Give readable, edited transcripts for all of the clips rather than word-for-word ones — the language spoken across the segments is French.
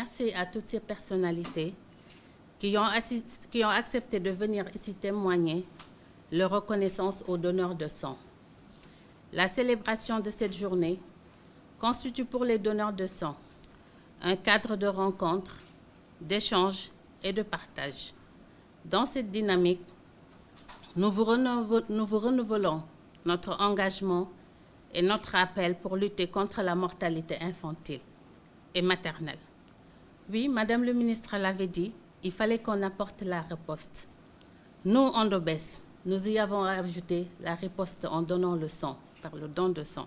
merci à toutes ces personnalités qui ont accepté de venir ici témoigner leur reconnaissance aux donneurs de sang. La célébration de cette journée constitue pour les donneurs de sang un cadre de rencontre, d'échange et de partage. Dans cette dynamique, nous vous renouvelons notre engagement et notre appel pour lutter contre la mortalité infantile et maternelle. Oui, Madame le ministre l'avait dit, il fallait qu'on apporte la riposte. Nous, Ondobès, nous y avons ajouté la riposte en donnant le sang, par le don de sang.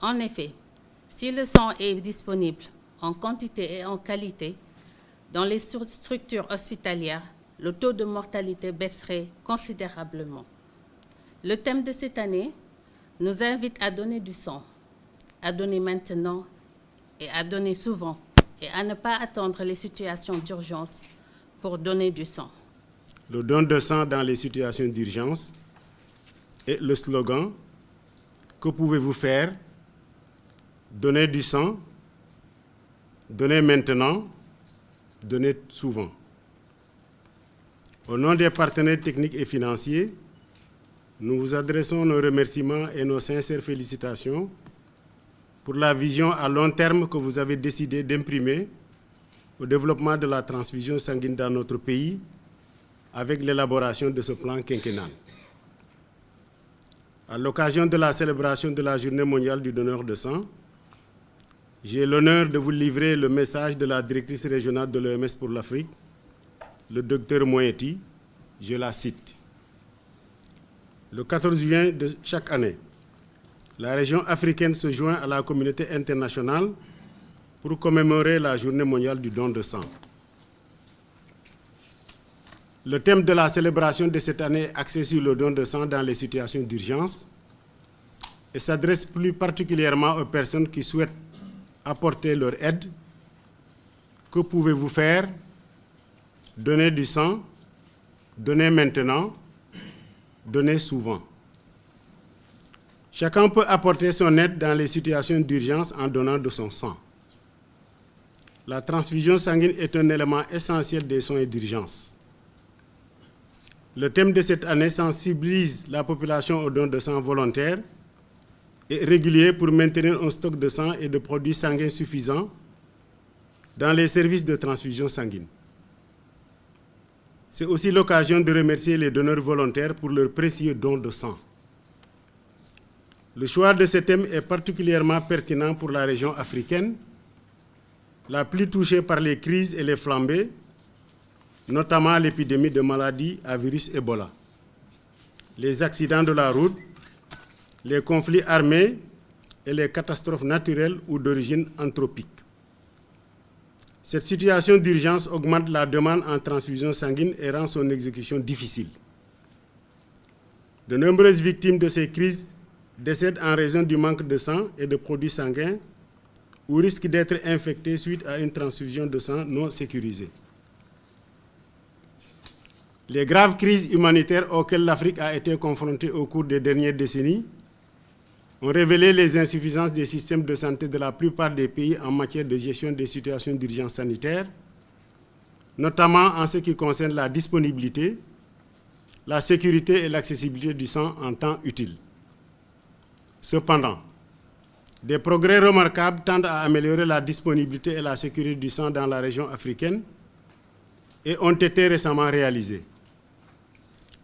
En effet, si le sang est disponible en quantité et en qualité, dans les structures hospitalières, le taux de mortalité baisserait considérablement. Le thème de cette année nous invite à donner du sang, à donner maintenant et à donner souvent, et à ne pas attendre les situations d'urgence pour donner du sang. Le don de sang dans les situations d'urgence et le slogan « Que pouvez-vous faire? Donner du sang, donner maintenant, donner souvent ». Au nom des partenaires techniques et financiers, nous vous adressons nos remerciements et nos sincères félicitations pour la vision à long terme que vous avez décidé d'imprimer au développement de la transfusion sanguine dans notre pays avec l'élaboration de ce plan quinquennal. À l'occasion de la célébration de la Journée mondiale du donneur de sang, j'ai l'honneur de vous livrer le message de la directrice régionale de l'OMS pour l'Afrique, le Dr Moeti. Je la cite. Le 14 juin de chaque année, la région africaine se joint à la communauté internationale pour commémorer la Journée mondiale du don de sang. Le thème de la célébration de cette année est axé sur le don de sang dans les situations d'urgence et s'adresse plus particulièrement aux personnes qui souhaitent apporter leur aide. Que pouvez-vous faire? Donner du sang, donner maintenant, donner souvent. Chacun peut apporter son aide dans les situations d'urgence en donnant de son sang. La transfusion sanguine est un élément essentiel des soins d'urgence. Le thème de cette année sensibilise la population au don de sang volontaire et régulier pour maintenir un stock de sang et de produits sanguins suffisants dans les services de transfusion sanguine. C'est aussi l'occasion de remercier les donneurs volontaires pour leur précieux don de sang. Le choix de ce thème est particulièrement pertinent pour la région africaine, la plus touchée par les crises et les flambées, notamment l'épidémie de maladies à virus Ebola, les accidents de la route, les conflits armés et les catastrophes naturelles ou d'origine anthropique. Cette situation d'urgence augmente la demande en transfusion sanguine et rend son exécution difficile. De nombreuses victimes de ces crises décèdent en raison du manque de sang et de produits sanguins ou risquent d'être infectées suite à une transfusion de sang non sécurisée. Les graves crises humanitaires auxquelles l'Afrique a été confrontée au cours des dernières décennies ont révélé les insuffisances des systèmes de santé de la plupart des pays en matière de gestion des situations d'urgence sanitaire, notamment en ce qui concerne la disponibilité, la sécurité et l'accessibilité du sang en temps utile. Cependant, des progrès remarquables tendent à améliorer la disponibilité et la sécurité du sang dans la région africaine et ont été récemment réalisés.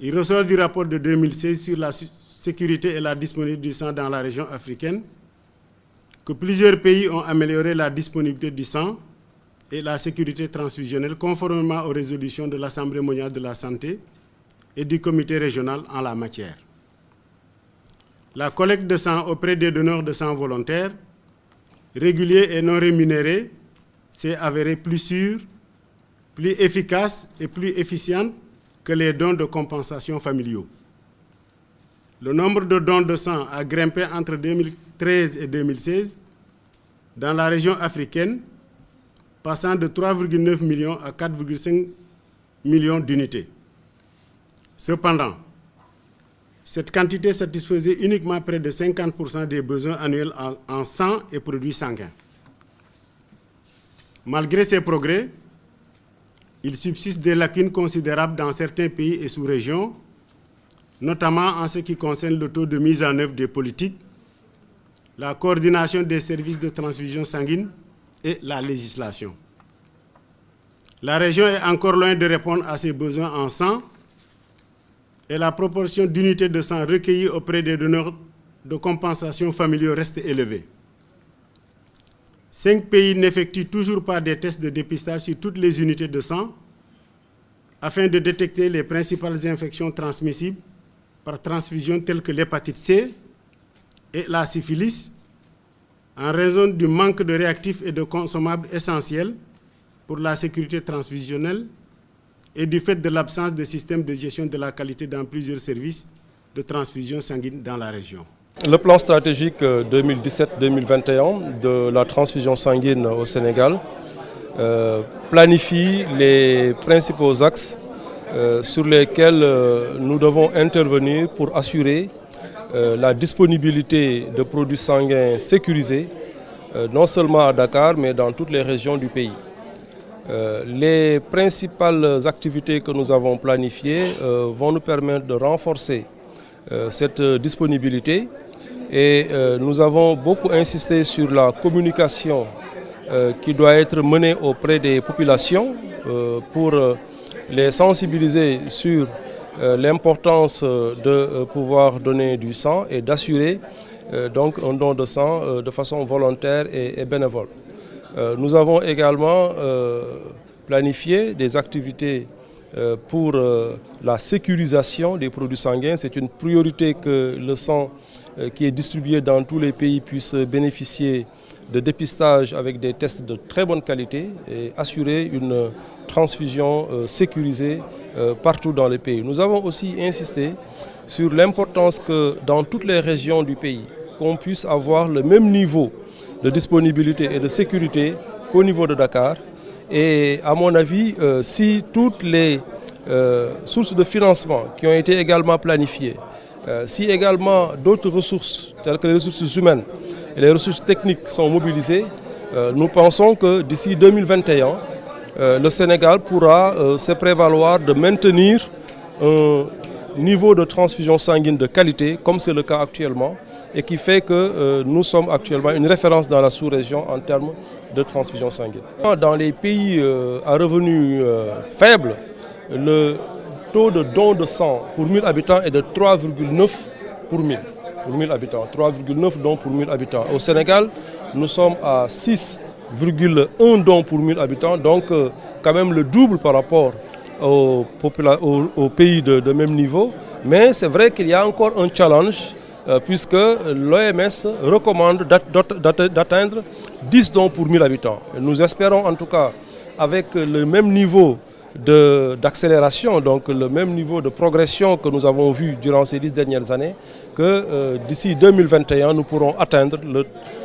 Il ressort du rapport de 2016 sur la sécurité et la disponibilité du sang dans la région africaine que plusieurs pays ont amélioré la disponibilité du sang et la sécurité transfusionnelle conformément aux résolutions de l'Assemblée mondiale de la santé et du comité régional en la matière. La collecte de sang auprès des donneurs de sang volontaires, réguliers et non rémunérés, s'est avérée plus sûre, plus efficace et plus efficiente que les dons de compensation familiaux. Le nombre de dons de sang a grimpé entre 2013 et 2016 dans la région africaine, passant de 3,9 millions à 4,5 millions d'unités. Cependant, cette quantité satisfaisait uniquement près de 50% des besoins annuels en sang et produits sanguins. Malgré ces progrès, il subsiste des lacunes considérables dans certains pays et sous-régions, notamment en ce qui concerne le taux de mise en œuvre des politiques, la coordination des services de transfusion sanguine et la législation. La région est encore loin de répondre à ses besoins en sang et la proportion d'unités de sang recueillies auprès des donneurs de compensation familiaux reste élevée. 5 pays n'effectuent toujours pas des tests de dépistage sur toutes les unités de sang afin de détecter les principales infections transmissibles par transfusion telles que l'hépatite C et la syphilis, en raison du manque de réactifs et de consommables essentiels pour la sécurité transfusionnelle et du fait de l'absence de système de gestion de la qualité dans plusieurs services de transfusion sanguine dans la région. Le plan stratégique 2017-2021 de la transfusion sanguine au Sénégal planifie les principaux axes sur lesquels nous devons intervenir pour assurer la disponibilité de produits sanguins sécurisés, non seulement à Dakar, mais dans toutes les régions du pays. Les principales activités que nous avons planifiées vont nous permettre de renforcer cette disponibilité et nous avons beaucoup insisté sur la communication qui doit être menée auprès des populations pour les sensibiliser sur l'importance de pouvoir donner du sang et d'assurer donc un don de sang de façon volontaire et bénévole. Nous avons également planifié des activités pour la sécurisation des produits sanguins. C'est une priorité que le sang qui est distribué dans tous les pays puisse bénéficier de dépistage avec des tests de très bonne qualité et assurer une transfusion sécurisée partout dans le pays. Nous avons aussi insisté sur l'importance que dans toutes les régions du pays, qu'on puisse avoir le même niveau de disponibilité et de sécurité qu'au niveau de Dakar. Et à mon avis, si toutes les sources de financement qui ont été également planifiées, si également d'autres ressources, telles que les ressources humaines et les ressources techniques sont mobilisées, nous pensons que d'ici 2021, le Sénégal pourra se prévaloir de maintenir un niveau de transfusion sanguine de qualité, comme c'est le cas actuellement, et qui fait que nous sommes actuellement une référence dans la sous-région en termes de transfusion sanguine. Dans les pays à revenus faibles, le taux de don de sang pour 1000 habitants est de 3,9 pour 1000 habitants. 3,9 dons pour 1000 habitants. Au Sénégal, nous sommes à 6,1 dons pour 1000 habitants, donc quand même le double par rapport aux pays de même niveau. Mais c'est vrai qu'il y a encore un challenge puisque l'OMS recommande d'atteindre 10 dons pour 1000 habitants. Nous espérons en tout cas, avec le même niveau d'accélération, donc le même niveau de progression que nous avons vu durant ces 10 dernières années, que d'ici 2021, nous pourrons atteindre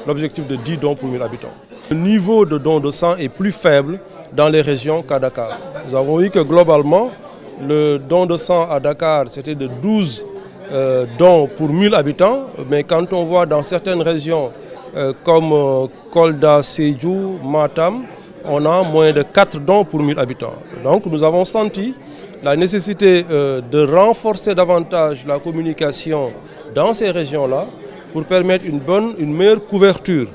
l'objectif de 10 dons pour 1000 habitants. Le niveau de don de sang est plus faible dans les régions qu'à Dakar. Nous avons vu que globalement, le don de sang à Dakar, c'était de 12 dons pour 1000 habitants, mais quand on voit dans certaines régions comme Kolda, Sédhiou, Matam, on a moins de 4 dons pour 1000 habitants. Donc nous avons senti la nécessité de renforcer davantage la communication dans ces régions-là pour permettre une meilleure couverture.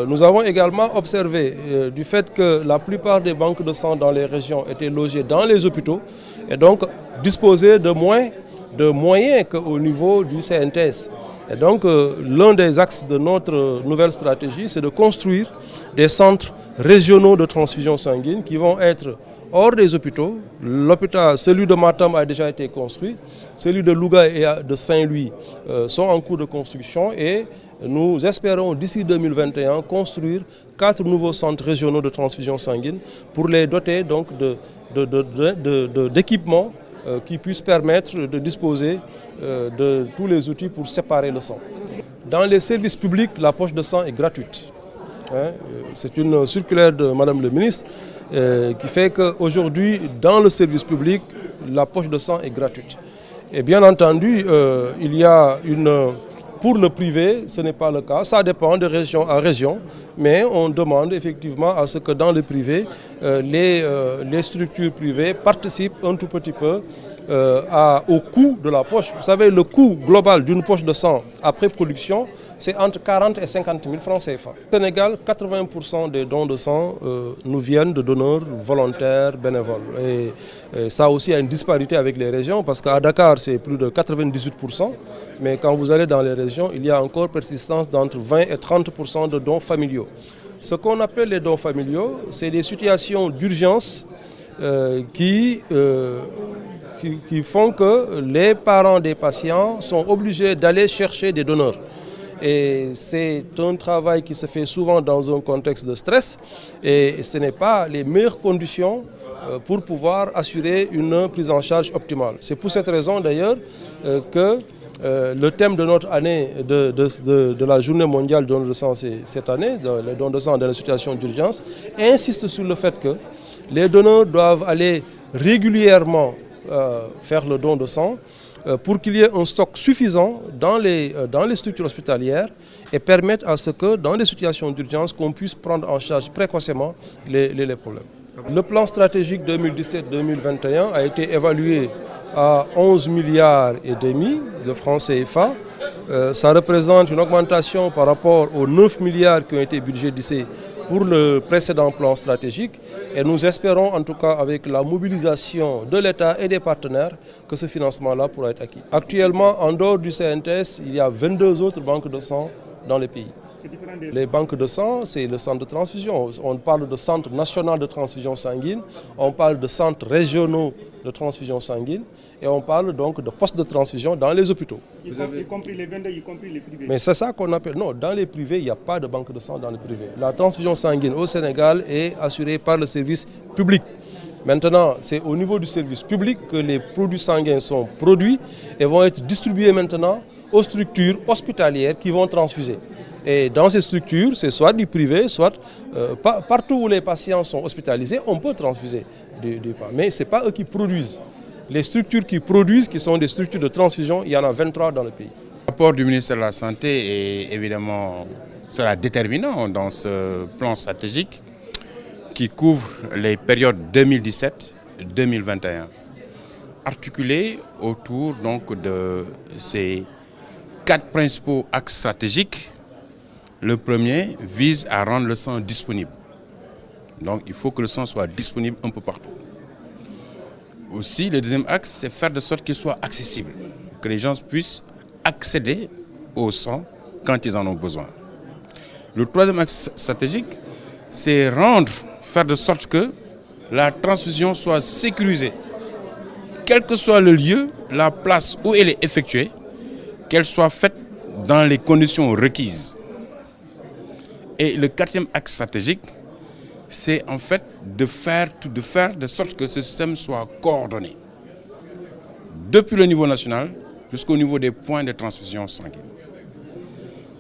Nous avons également observé du fait que la plupart des banques de sang dans les régions étaient logées dans les hôpitaux et donc disposaient de moins de moyens qu'au niveau du CNTS. Et donc l'un des axes de notre nouvelle stratégie, c'est de construire des centres régionaux de transfusion sanguine qui vont être hors des hôpitaux. Celui de Matam a déjà été construit, celui de Louga et de Saint-Louis sont en cours de construction et nous espérons d'ici 2021 construire 4 nouveaux centres régionaux de transfusion sanguine pour les doter donc d'équipements qui puissent permettre de disposer de tous les outils pour séparer le sang. Dans les services publics, la poche de sang est gratuite. C'est une circulaire de Madame le ministre qui fait qu'aujourd'hui, dans le service public, la poche de sang est gratuite. Et bien entendu, il y a une Pour le privé, ce n'est pas le cas. Ça dépend de région à région, mais on demande effectivement à ce que dans le privé, les structures privées participent un tout petit peu au coût de la poche. Vous savez, le coût global d'une poche de sang après production, c'est entre 40 et 50 000 francs CFA. Au Sénégal, 80% des dons de sang nous viennent de donneurs volontaires, bénévoles. Et ça aussi a une disparité avec les régions, parce qu'à Dakar, c'est plus de 98%, mais quand vous allez dans les régions, il y a encore persistance d'entre 20 et 30% de dons familiaux. Ce qu'on appelle les dons familiaux, c'est des situations d'urgence qui font que les parents des patients sont obligés d'aller chercher des donneurs. Et c'est un travail qui se fait souvent dans un contexte de stress et ce n'est pas les meilleures conditions pour pouvoir assurer une prise en charge optimale. C'est pour cette raison d'ailleurs que le thème de notre année, de la journée mondiale du don de sang cette année, le don de sang dans les situations d'urgence, insiste sur le fait que les donneurs doivent aller régulièrement faire le don de sang pour qu'il y ait un stock suffisant dans les structures hospitalières et permettre à ce que dans les situations d'urgence qu'on puisse prendre en charge précocement les problèmes. Le plan stratégique 2017-2021 a été évalué à 11 milliards et demi de francs CFA. Ça représente une augmentation par rapport aux 9 milliards qui ont été budgétisés pour le précédent plan stratégique et nous espérons en tout cas avec la mobilisation de l'État et des partenaires que ce financement-là pourra être acquis. Actuellement, en dehors du CNTS, il y a 22 autres banques de sang dans les pays. Les banques de sang, c'est le centre de transfusion. On parle de centre national de transfusion sanguine, on parle de centres régionaux de transfusion sanguine et on parle donc de postes de transfusion dans les hôpitaux. Y compris les 22, y compris les privés. Mais c'est ça qu'on appelle... Non, dans les privés, il n'y a pas de banque de sang dans les privés. La transfusion sanguine au Sénégal est assurée par le service public. Maintenant, c'est au niveau du service public que les produits sanguins sont produits et vont être distribués maintenant aux structures hospitalières qui vont transfuser. Et dans ces structures, c'est soit du privé, soit partout où les patients sont hospitalisés, on peut transfuser du sang. Mais ce n'est pas eux qui produisent. Les structures qui produisent, qui sont des structures de transfusion, il y en a 23 dans le pays. Le rapport du ministère de la Santé sera déterminant dans ce plan stratégique qui couvre les périodes 2017-2021, articulé autour donc de ces 4 principaux axes stratégiques. Le premier vise à rendre le sang disponible. Donc il faut que le sang soit disponible un peu partout. Aussi, le deuxième axe, c'est faire de sorte qu'il soit accessible, que les gens puissent accéder au sang quand ils en ont besoin. Le troisième axe stratégique, c'est faire de sorte que la transfusion soit sécurisée. Quel que soit le lieu, la place où elle est effectuée, qu'elle soit faite dans les conditions requises. Et le quatrième axe stratégique, c'est en fait de faire de sorte que ce système soit coordonné. Depuis le niveau national jusqu'au niveau des points de transfusion sanguine.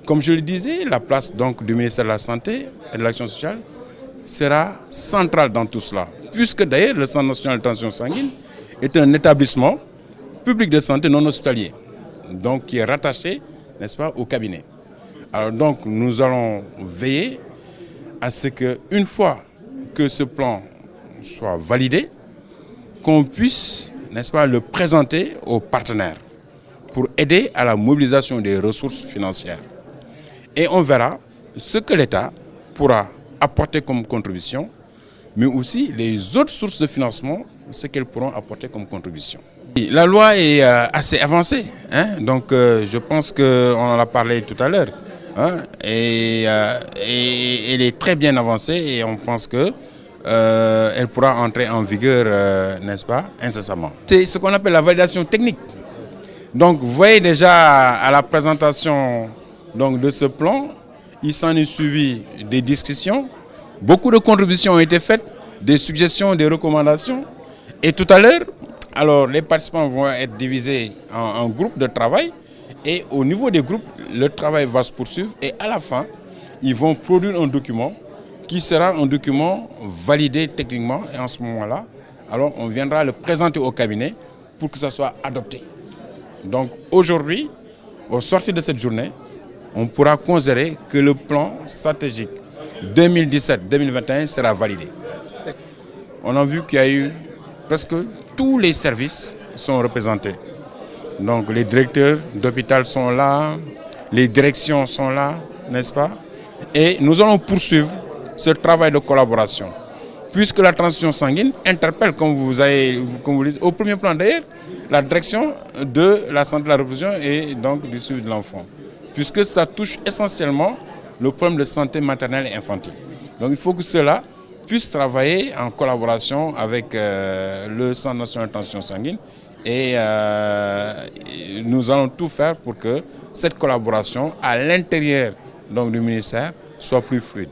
Comme je le disais, la place donc du ministère de la Santé et de l'Action sociale sera centrale dans tout cela. Puisque d'ailleurs le Centre national de transfusion sanguine est un établissement public de santé non hospitalier. Donc qui est rattaché, n'est-ce pas, au cabinet. Alors donc nous allons veiller à ce qu'une fois que ce plan soit validé, qu'on puisse, n'est-ce pas, le présenter aux partenaires pour aider à la mobilisation des ressources financières. Et on verra ce que l'État pourra apporter comme contribution, mais aussi les autres sources de financement, ce qu'elles pourront apporter comme contribution. La loi est assez avancée, hein? Donc je pense qu'on en a parlé tout à l'heure. Hein, et elle est très bien avancée et on pense que elle pourra entrer en vigueur, n'est-ce pas, incessamment. C'est ce qu'on appelle la validation technique. Donc vous voyez déjà à la présentation donc, de ce plan, il s'en est suivi des discussions, beaucoup de contributions ont été faites, des suggestions, des recommandations. Et tout à l'heure, alors les participants vont être divisés en groupes de travail. Et au niveau des groupes, le travail va se poursuivre et à la fin, ils vont produire un document qui sera un document validé techniquement. Et en ce moment-là, alors on viendra le présenter au cabinet pour que ça soit adopté. Donc aujourd'hui, au sortir de cette journée, on pourra considérer que le plan stratégique 2017-2021 sera validé. On a vu qu'il y a eu presque tous les services sont représentés. Donc les directeurs d'hôpital sont là, les directions sont là, n'est-ce pas? Et nous allons poursuivre ce travail de collaboration. Puisque la transfusion sanguine interpelle, comme vous le dites, au premier plan d'ailleurs, la direction de la santé de la reproduction et donc du suivi de l'enfant. Puisque ça touche essentiellement le problème de santé maternelle et infantile. Donc il faut que cela puisse travailler en collaboration avec le Centre national de transfusion sanguine et nous allons tout faire pour que cette collaboration à l'intérieur du ministère soit plus fluide.